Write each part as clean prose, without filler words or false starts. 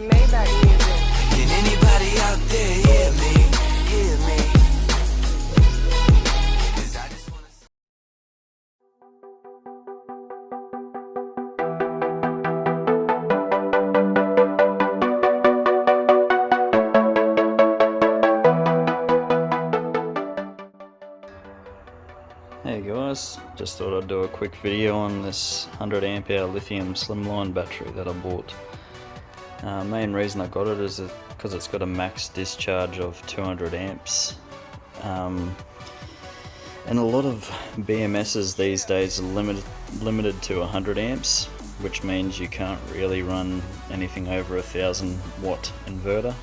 Maybach music. Can anybody out there hear me? Hear me? 'Cause I just wanna... Hey guys, just thought I'd do a quick video on this 100 amp hour lithium slimline battery that I bought. Main reason I got it is because it's got a max discharge of 200 amps. And a lot of BMSs these days are limited to 100 amps, which means you can't really run anything over 1000 watt inverter.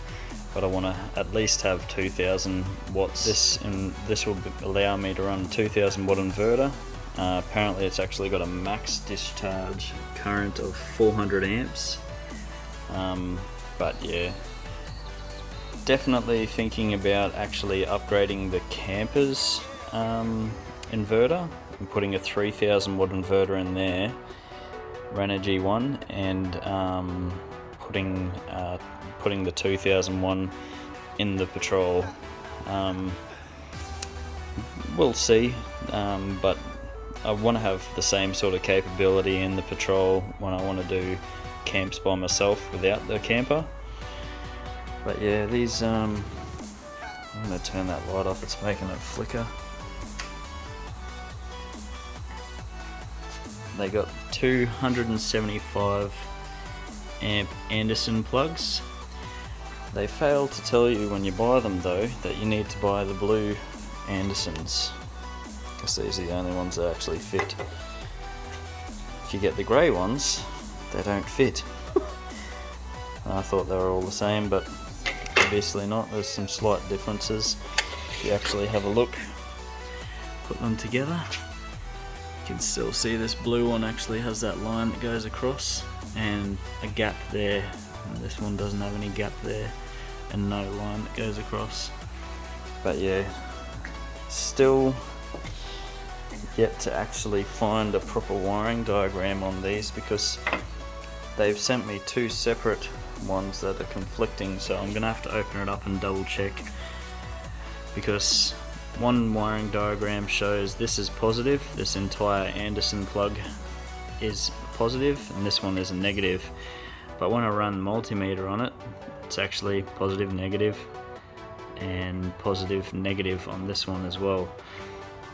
But I want to at least have 2000 watts. This will allow me to run a 2000 watt inverter. Apparently it's actually got a max discharge current of 400 amps. But yeah, definitely thinking about actually upgrading the camper's inverter and putting a 3000 watt inverter in there, Renogy one, and putting the 2001 in the Patrol. We'll see, but I want to have the same sort of capability in the Patrol when I want to do camps by myself without the camper. But yeah, these I'm going to turn that light off, it's making it flicker. They got 275 amp Anderson plugs. They fail to tell you when you buy them though that you need to buy the blue Andersons, because these are the only ones that actually fit. If you get the grey ones, they don't fit. I thought they were all the same, but obviously not. There's some slight differences. If you actually have a look, put them together, you can still see this blue one actually has that line that goes across and a gap there, and this one doesn't have any gap there and no line that goes across. But yeah, still yet to actually find a proper wiring diagram on these, because they've sent me two separate ones that are conflicting, so I'm gonna have to open it up and double check, because one wiring diagram shows this is positive, this entire Anderson plug is positive, and this one is a negative. But when I run multimeter on it, it's actually positive, negative, and positive, negative on this one as well.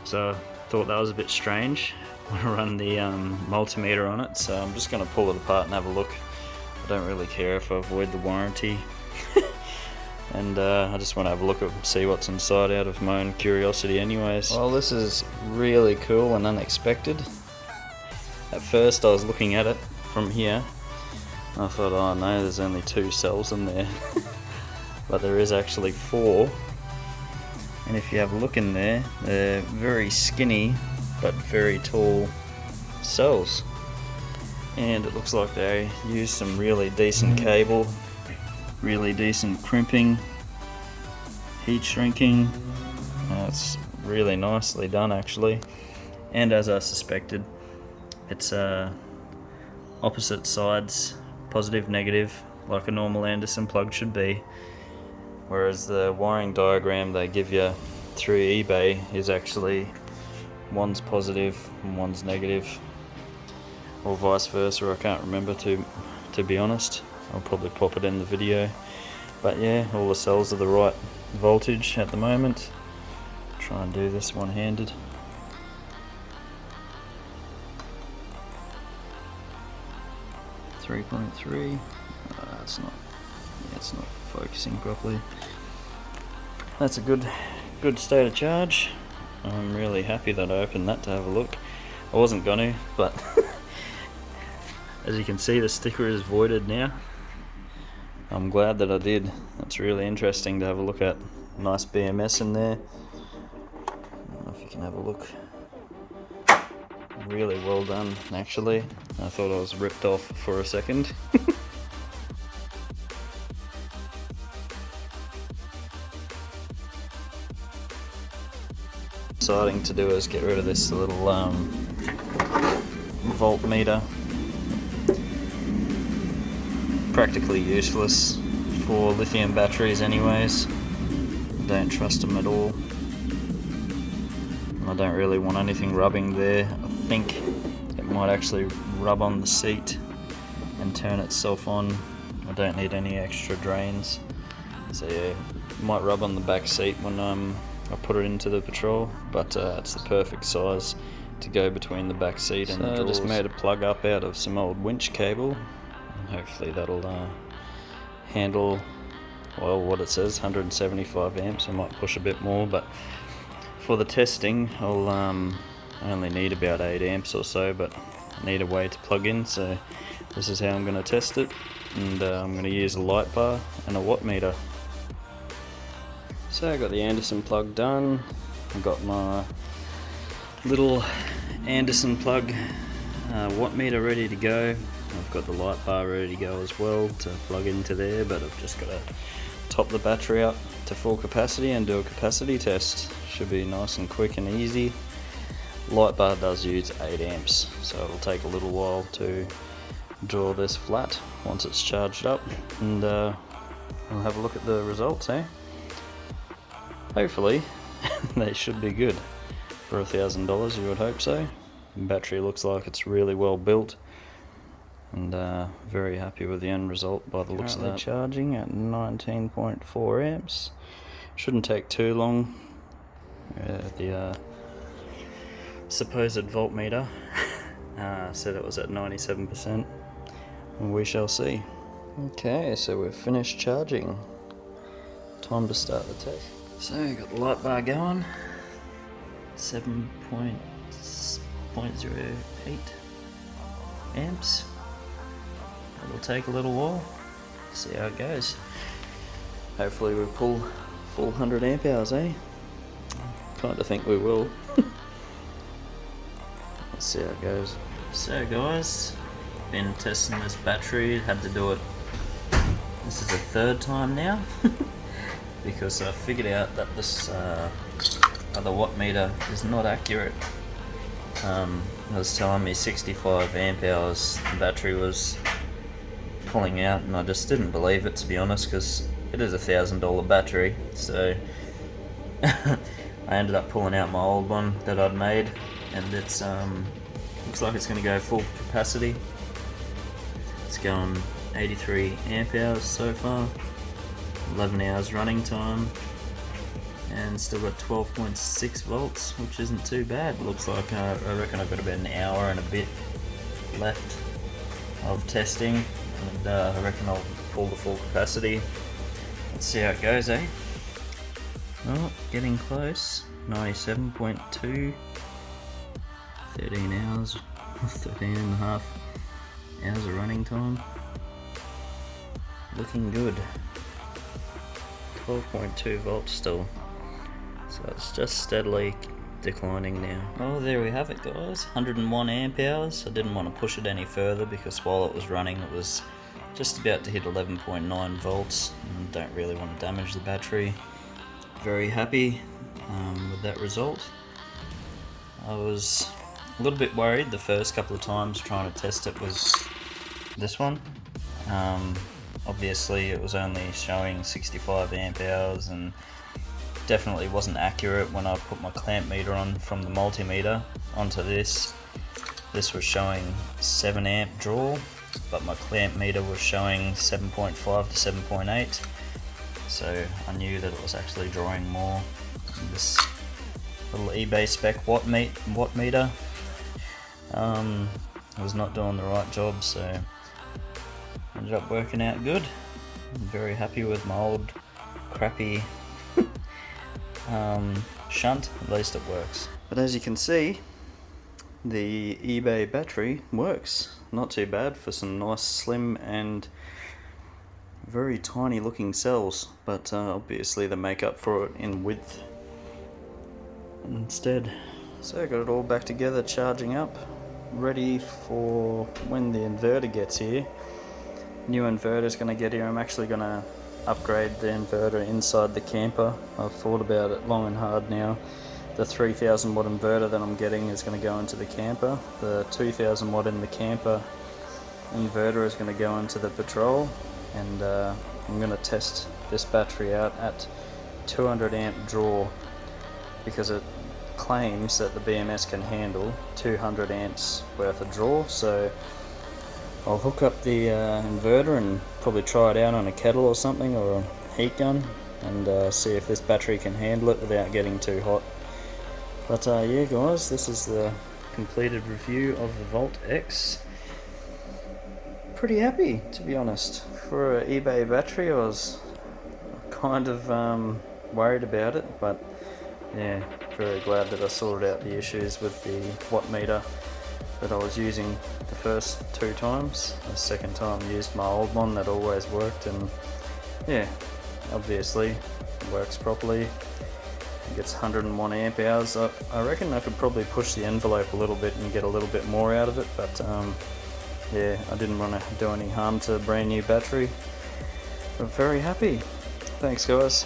So I thought that was a bit strange when I run the multimeter on it, so I'm just going to pull it apart and have a look. I don't really care if I avoid the warranty. And I just want to have a look at see what's inside out of my own curiosity anyways. Well, this is really cool and unexpected. At first I was looking at it from here and I thought, oh no, there's only 2 cells in there. But there is actually 4. And if you have a look in there, they're very skinny but very tall cells. And it looks like they use some really decent cable, really decent crimping, heat shrinking. It's really nicely done actually. And as I suspected, it's opposite sides, positive, negative, like a normal Anderson plug should be. Whereas the wiring diagram they give you through eBay is actually one's positive and one's negative, or vice versa. I can't remember to be honest. I'll probably pop it in the video. But yeah, all the cells are the right voltage at the moment. Try and do this one-handed. .3. It's not focusing properly. That's a good state of charge. I'm really happy that I opened that to have a look. I wasn't gonna, but as you can see, the sticker is voided now. I'm glad that I did. That's really interesting to have a look at. Nice BMS in there. I don't know if you can have a look. Really well done actually. I thought I was ripped off for a second. Exciting to do is get rid of this little voltmeter. practically useless for lithium batteries anyways. Don't trust them at all. I don't really want anything rubbing there. I think it might actually rub on the seat and turn itself on. I don't need any extra drains. So yeah, it might rub on the back seat when I put it into the Patrol, but it's the perfect size to go between the back seat and the drawers. I just made a plug up out of some old winch cable. Hopefully that'll handle, well, what it says, 175 amps. I might push a bit more, but for the testing I'll only need about 8 amps or so, but I need a way to plug in, so this is how I'm going to test it. And I'm going to use a light bar and a watt meter. So I got the Anderson plug done. I got my little Anderson plug watt meter ready to go. I've got the light bar ready to go as well to plug into there, but I've just got to top the battery up to full capacity and do a capacity test. Should be nice and quick and easy. Light bar does use 8 amps, so it'll take a little while to draw this flat once it's charged up, and we'll have a look at the results, eh? Hopefully they should be good for $1,000, you would hope so. The battery looks like it's really well built, and very happy with the end result by the looks of that. Charging at 19.4 amps. Shouldn't take too long. The supposed voltmeter said it was at 97%, and we shall see. Okay, so we've finished charging. Time to start the test. So got the light bar going. 7.08 amps. It'll take a little while. See how it goes. Hopefully we pull full 100 amp hours, eh? Kind of think we will. Let's see how it goes. So guys, been testing this battery. Had to do it. This is the 3rd time now. Because I figured out that this other watt meter is not accurate. It was telling me 65 amp hours the battery was pulling out, and I just didn't believe it, to be honest, because it is a $1,000 battery. So I ended up pulling out my old one that I'd made, and it's looks like it's going to go full capacity. It's going 83 amp hours so far. 11 hours running time, and still got 12.6 volts, which isn't too bad. Looks like I reckon I've got about an hour and a bit left of testing, and I reckon I'll pull the full capacity. Let's see how it goes, eh? Well, getting close. 97.2, 13 hours, 13 and a half hours of running time. Looking good. 12.2 volts still, so it's just steadily declining now. Oh, there we have it, guys. 101 amp hours. I didn't want to push it any further because while it was running it was just about to hit 11.9 volts, and don't really want to damage the battery. Very happy with that result. I was a little bit worried the first couple of times trying to test it was this one. Obviously it was only showing 65 amp hours and definitely wasn't accurate when I put my clamp meter on from the multimeter onto this. This was showing 7 amp draw, but my clamp meter was showing 7.5 to 7.8, so I knew that it was actually drawing more. And this little eBay spec watt meter was not doing the right job, so ended up working out good. I'm very happy with my old crappy shunt. At least it works. But as you can see, the eBay battery works. Not too bad for some nice slim and very tiny looking cells, but obviously they make up for it in width instead. So I got it all back together, charging up, ready for when the inverter gets here. New inverter's going to get here. I'm actually going to upgrade the inverter inside the camper. I've thought about it long and hard now. The 3000 watt inverter that I'm getting is going to go into the camper. The 2000 watt in the camper inverter is going to go into the Patrol, and I'm going to test this battery out at 200 amp draw, because it claims that the BMS can handle 200 amps worth of draw. So I'll hook up the inverter and probably try it out on a kettle or something, or a heat gun, and see if this battery can handle it without getting too hot. But yeah guys, this is the completed review of the VOLTAX. Pretty happy, to be honest. For an eBay battery, I was kind of worried about it, but yeah, very glad that I sorted out the issues with the watt meter that I was using the first 2 times. The second time I used my old one that always worked, and yeah, obviously it works properly. It gets 101 amp hours. I reckon I could probably push the envelope a little bit and get a little bit more out of it, but yeah, I didn't want to do any harm to a brand new battery. But very happy. Thanks guys.